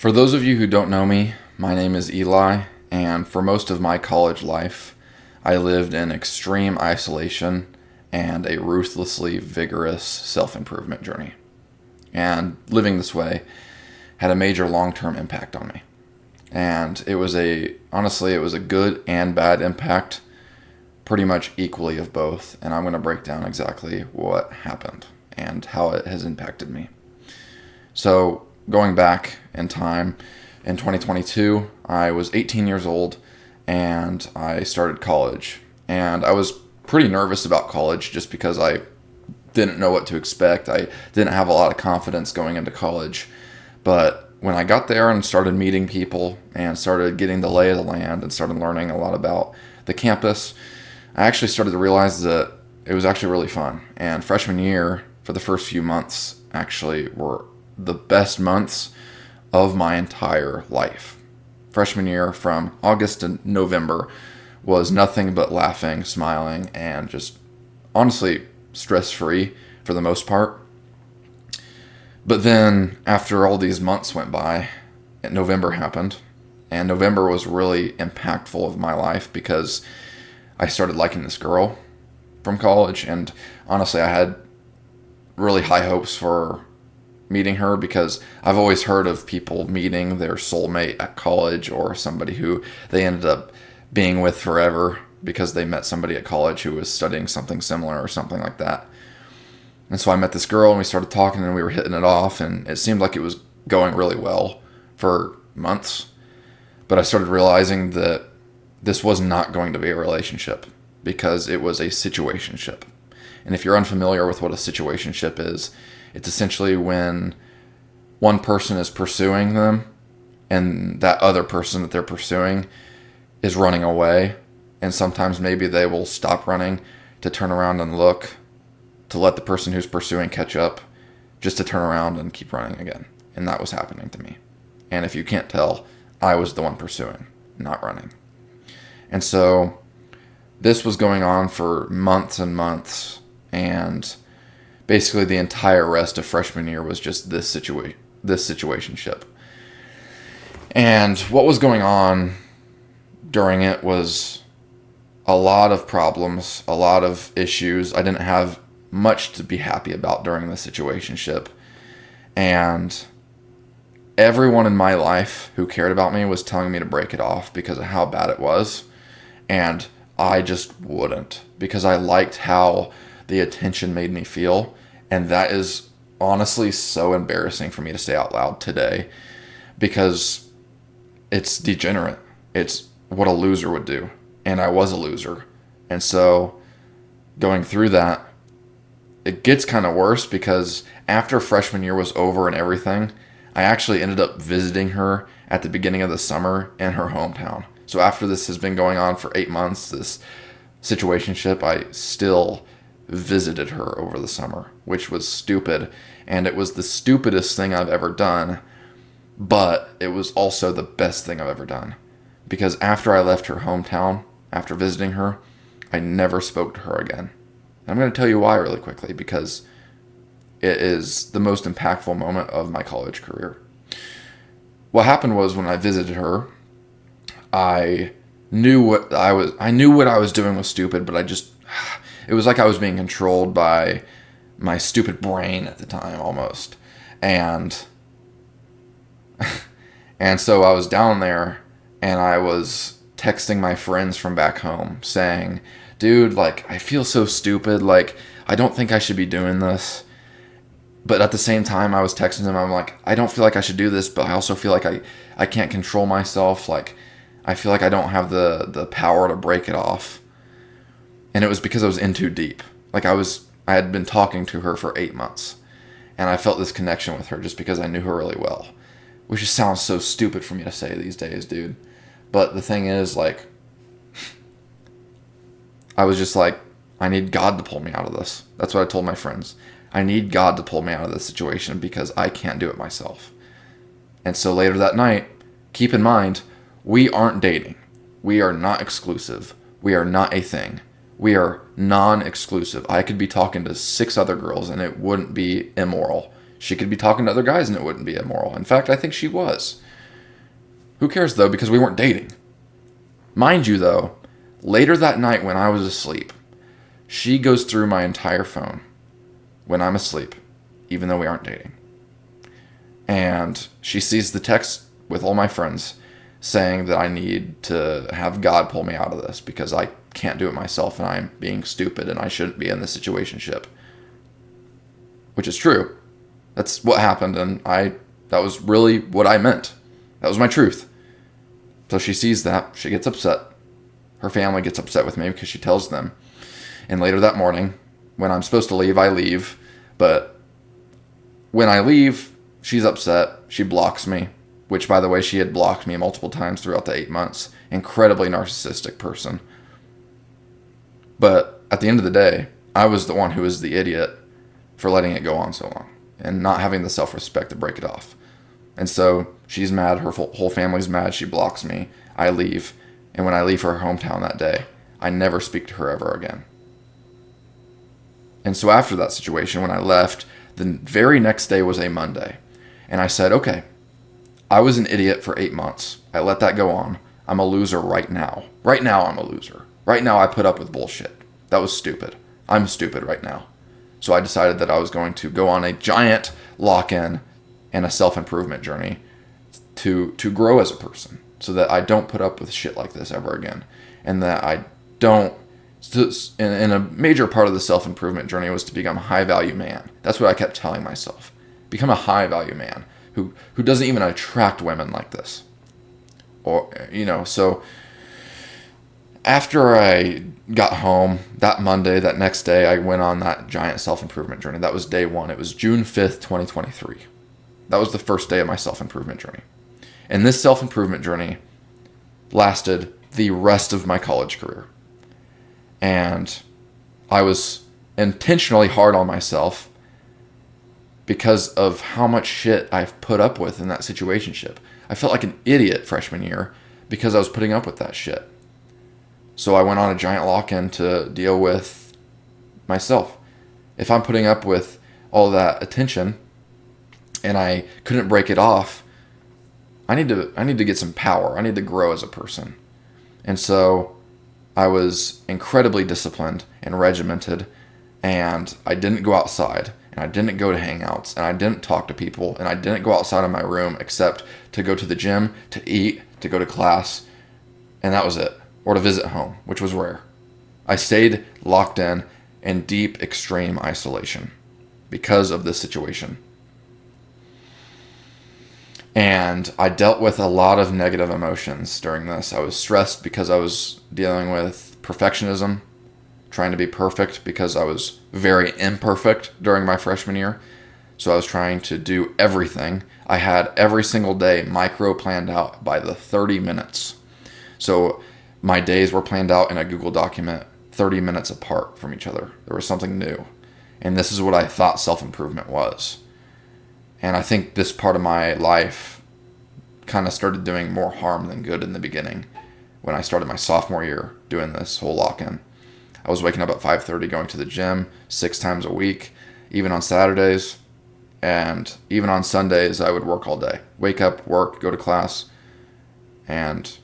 For those of you who don't know me, my name is Eli, and for most of my college life, I lived in extreme isolation and a ruthlessly vigorous self improvement journey. And living this way had a major long term impact on me. And honestly, it was a good and bad impact, pretty much equally of both. And I'm going to break down exactly what happened and how it has impacted me. So, going back in time, in 2022, I was 18 years old and I started college. And I was pretty nervous about college just because I didn't know what to expect. I didn't have a lot of confidence going into college. But when I got there and started meeting people and started getting the lay of the land and started learning a lot about the campus, I actually started to realize that it was actually really fun. And freshman year, for the first few months, actually were the best months of my entire life. Freshman year, from August to November, was nothing but laughing, smiling, and just honestly stress-free for the most part. But then after all these months went by, November happened, and November was really impactful of my life because I started liking this girl from college, and honestly I had really high hopes for meeting her because I've always heard of people meeting their soulmate at college or somebody who they ended up being with forever because they met somebody at college who was studying something similar or something like that. And so I met this girl and we started talking and we were hitting it off, and it seemed like it was going really well for months. But I started realizing that this was not going to be a relationship because it was a situationship. And if you're unfamiliar with what a situationship is, it's essentially when one person is pursuing them and that other person that they're pursuing is running away. And sometimes maybe they will stop running to turn around and look to let the person who's pursuing catch up, just to turn around and keep running again. And that was happening to me. And if you can't tell, I was the one pursuing, not running. And so this was going on for months and months, and basically the entire rest of freshman year was just this situationship. And what was going on during it was a lot of problems, a lot of issues. I didn't have much to be happy about during the situationship. And everyone in my life who cared about me was telling me to break it off because of how bad it was. And I just wouldn't, because I liked how the attention made me feel. And that is honestly so embarrassing for me to say out loud today because it's degenerate. It's what a loser would do. And I was a loser. And so going through that, it gets kind of worse because after freshman year was over and everything, I actually ended up visiting her at the beginning of the summer in her hometown. So after this has been going on for 8 months, this situationship, I still visited her over the summer, which was stupid. And it was the stupidest thing I've ever done, but it was also the best thing I've ever done. Because after I left her hometown, after visiting her, I never spoke to her again. I'm going to tell you why really quickly, because it is the most impactful moment of my college career. What happened was when I visited her, I knew what I was doing was stupid, but it was like I was being controlled by my stupid brain at the time almost. And so I was down there and I was texting my friends from back home saying, dude, like, I feel so stupid. Like, I don't think I should be doing this. But at the same time, I was texting them. I'm like, I don't feel like I should do this, but I also feel like I can't control myself. Like, I feel like I don't have the power to break it off. And it was because I was in too deep. Like, I had been talking to her for 8 months. And I felt this connection with her just because I knew her really well. Which just sounds so stupid for me to say these days, dude. But the thing is, like, I was just like, I need God to pull me out of this. That's what I told my friends. I need God to pull me out of this situation because I can't do it myself. And so later that night, keep in mind, we aren't dating. We are not exclusive. We are not a thing. We are non-exclusive. I could be talking to 6 other girls and it wouldn't be immoral. She could be talking to other guys and it wouldn't be immoral. In fact, I think she was. Who cares though, because we weren't dating. Mind you though, later that night when I was asleep, she goes through my entire phone when I'm asleep, even though we aren't dating. And she sees the text with all my friends saying that I need to have God pull me out of this because I can't do it myself and I'm being stupid and I shouldn't be in this situationship. Which is true. That's what happened, and that was really what I meant. That was my truth. So she sees that, she gets upset. Her family gets upset with me because she tells them. And later that morning, when I'm supposed to leave, I leave. But when I leave, she's upset. She blocks me, which, by the way, she had blocked me multiple times throughout the 8 months. Incredibly narcissistic person. But at the end of the day, I was the one who was the idiot for letting it go on so long and not having the self-respect to break it off. And so she's mad. Her whole family's mad. She blocks me. I leave. And when I leave her hometown that day, I never speak to her ever again. And so after that situation, when I left, the very next day was a Monday. And I said, okay, I was an idiot for 8 months. I let that go on. I'm a loser right now. Right now, I'm a loser. Right now, I put up with bullshit. That was stupid. I'm stupid right now. So I decided that I was going to go on a giant lock-in and a self-improvement journey to grow as a person so that I don't put up with shit like this ever again. And that I don't... And a major part of the self-improvement journey was to become a high-value man. That's what I kept telling myself. Become a high-value man who doesn't even attract women like this. Or, so after I got home that Monday, that next day, I went on that giant self-improvement journey. That was day one. It was June 5th, 2023. That was the first day of my self-improvement journey. And this self-improvement journey lasted the rest of my college career. And I was intentionally hard on myself because of how much shit I've put up with in that situationship. I felt like an idiot freshman year because I was putting up with that shit. So I went on a giant lock-in to deal with myself. If I'm putting up with all that attention and I couldn't break it off, I need to get some power. I need to grow as a person. And so I was incredibly disciplined and regimented, and I didn't go outside, and I didn't go to hangouts, and I didn't talk to people, and I didn't go outside of my room except to go to the gym, to eat, to go to class, and that was it. Or to visit home, which was rare. I stayed locked in deep, extreme isolation because of this situation. And I dealt with a lot of negative emotions during this. I was stressed because I was dealing with perfectionism, trying to be perfect because I was very imperfect during my freshman year. So I was trying to do everything. I had every single day micro planned out by the 30 minutes. So my days were planned out in a Google document 30 minutes apart from each other. There was something new. And this is what I thought self-improvement was. And I think this part of my life kind of started doing more harm than good in the beginning when I started my sophomore year doing this whole lock-in. I was waking up at 5:30, going to the gym 6 times a week, even on Saturdays. And even on Sundays, I would work all day. Wake up, work, go to class. And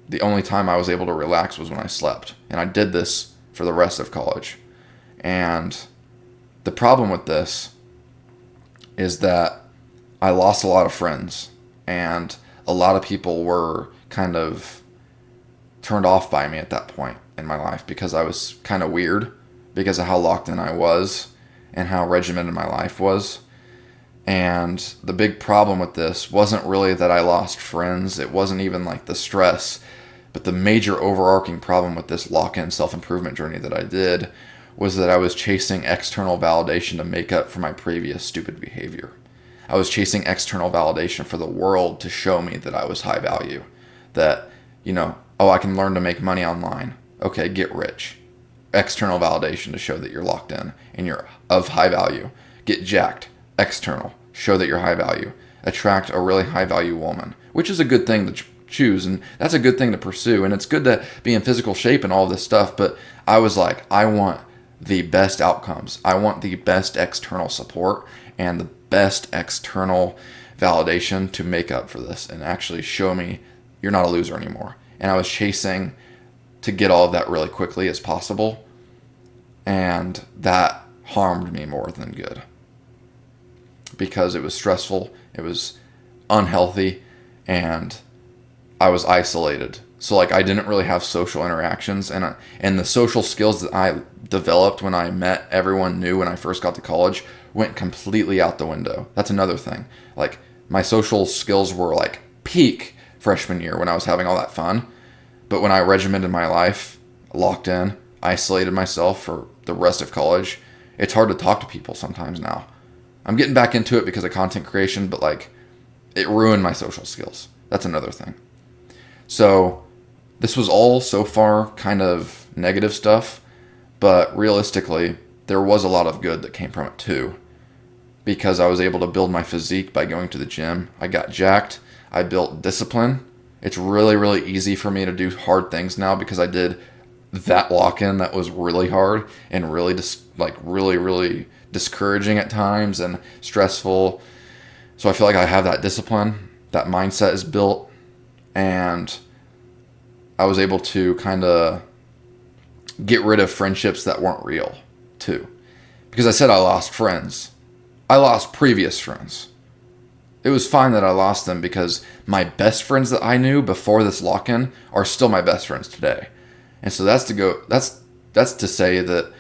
the only time I was able to relax was when I slept. And I did this for the rest of college. And the problem with this is that I lost a lot of friends. And a lot of people were kind of turned off by me at that point in my life because I was kind of weird because of how locked in I was and how regimented my life was. And the big problem with this wasn't really that I lost friends. It wasn't even like the stress. But the major overarching problem with this lock-in self-improvement journey that I did was that I was chasing external validation to make up for my previous stupid behavior. I was chasing external validation for the world to show me that I was high value. That, I can learn to make money online. Okay, get rich. External validation to show that you're locked in and you're of high value. Get jacked. External. Show that you're high value. Attract a really high value woman, which is a good thing to choose, and that's a good thing to pursue, and it's good to be in physical shape and all this stuff, but I was like, I want the best outcomes. I want the best external support and the best external validation to make up for this and actually show me you're not a loser anymore. And I was chasing to get all of that really quickly as possible. And that harmed me more than good. Because it was stressful, it was unhealthy, and I was isolated. So like I didn't really have social interactions, and the social skills that I developed when I met everyone new when I first got to college went completely out the window. That's another thing. Like my social skills were like peak freshman year when I was having all that fun. But when I regimented my life, locked in, isolated myself for the rest of college, it's hard to talk to people sometimes now. I'm getting back into it because of content creation, but like it ruined my social skills. That's another thing. So this was all so far kind of negative stuff, but realistically, there was a lot of good that came from it too. Because I was able to build my physique by going to the gym. I got jacked. I built discipline. It's really, really easy for me to do hard things now because I did that lock-in that was really hard and really really discouraging at times and stressful. So I feel like I have that discipline. That mindset is built, and I was able to kind of get rid of friendships that weren't real too. Because I said I lost friends. I lost previous friends. It was fine that I lost them because my best friends that I knew before this lock-in are still my best friends today. And so that's to say that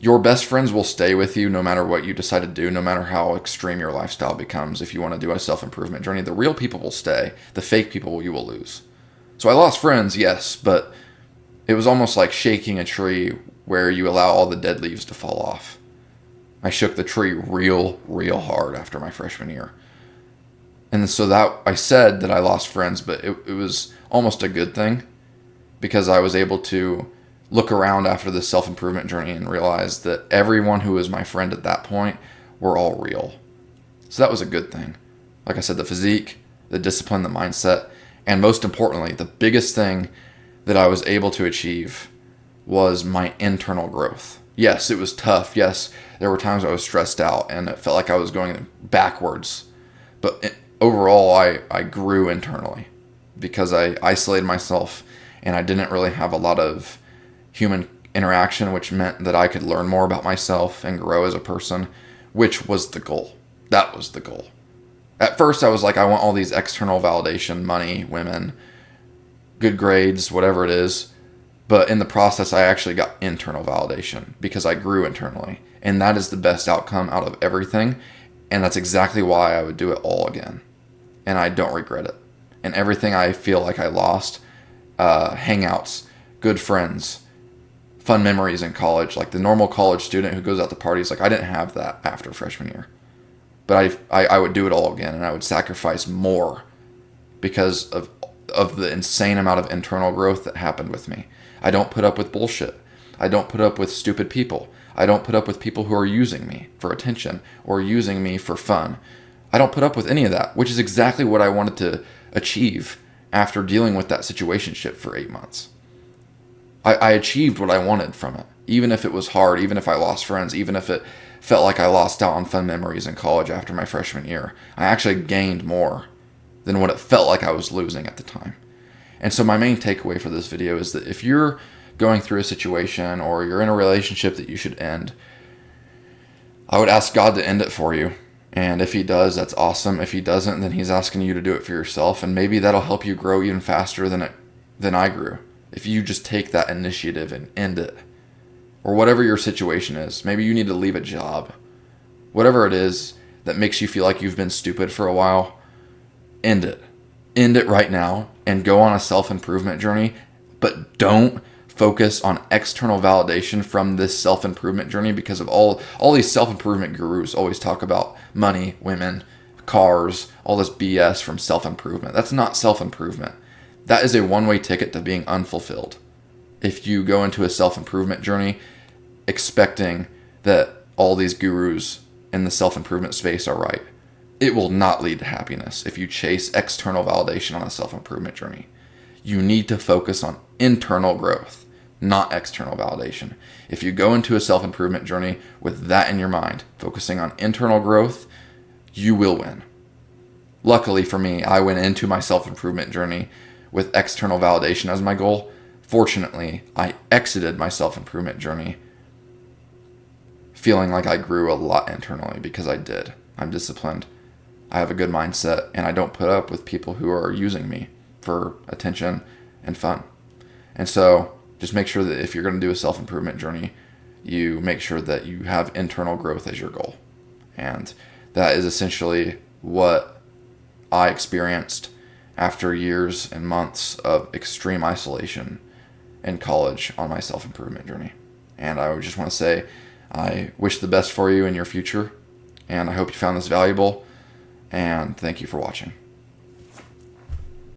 your best friends will stay with you no matter what you decide to do, no matter how extreme your lifestyle becomes. If you want to do a self-improvement journey, the real people will stay. The fake people you will lose. So I lost friends, yes, but it was almost like shaking a tree where you allow all the dead leaves to fall off. I shook the tree real hard after my freshman year. And so that I said that I lost friends, but it was almost a good thing because I was able to look around after this self-improvement journey and realize that everyone who was my friend at that point were all real. So that was a good thing. Like I said, the physique, the discipline, the mindset, and most importantly, the biggest thing that I was able to achieve was my internal growth. Yes, it was tough. Yes, there were times I was stressed out and it felt like I was going backwards. But overall, I grew internally because I isolated myself and I didn't really have a lot of human interaction, which meant that I could learn more about myself and grow as a person, which was the goal. That was the goal. At first, I was like, I want all these external validation, money, women, good grades, whatever it is. But in the process, I actually got internal validation because I grew internally. And that is the best outcome out of everything. And that's exactly why I would do it all again. And I don't regret it. And everything I feel like I lost, hangouts, good friends, fun memories in college, like the normal college student who goes out to parties, like I didn't have that after freshman year. But I would do it all again, and I would sacrifice more because of the insane amount of internal growth that happened with me. I don't put up with bullshit. I don't put up with stupid people. I don't put up with people who are using me for attention or using me for fun. I don't put up with any of that, which is exactly what I wanted to achieve after dealing with that situationship for 8 months. I achieved what I wanted from it, even if it was hard, even if I lost friends, even if it felt like I lost out on fun memories in college after my freshman year. I actually gained more than what it felt like I was losing at the time. And so my main takeaway for this video is that if you're going through a situation or you're in a relationship that you should end, I would ask God to end it for you. And if he does, that's awesome. If he doesn't, then he's asking you to do it for yourself. And maybe that'll help you grow even faster than I grew. If you just take that initiative and end it. Or whatever your situation is. Maybe you need to leave a job. Whatever it is that makes you feel like you've been stupid for a while, end it. End it right now and go on a self-improvement journey. But don't focus on external validation from this self-improvement journey because of all these self-improvement gurus always talk about money, women, cars, all this BS from self-improvement. That's not self-improvement. That is a one-way ticket to being unfulfilled. If you go into a self-improvement journey expecting that all these gurus in the self-improvement space are right, it will not lead to happiness if you chase external validation on a self-improvement journey. You need to focus on internal growth, not external validation. If you go into a self-improvement journey with that in your mind, focusing on internal growth, you will win. Luckily for me, I went into my self-improvement journey with external validation as my goal. Fortunately, I exited my self-improvement journey feeling like I grew a lot internally, because I did. I'm disciplined. I have a good mindset, and I don't put up with people who are using me for attention and fun. And so just make sure that if you're going to do a self-improvement journey, you make sure that you have internal growth as your goal. And that is essentially what I experienced after years and months of extreme isolation in college on my self-improvement journey. And I would just want to say, I wish the best for you in your future, and I hope you found this valuable, and thank you for watching.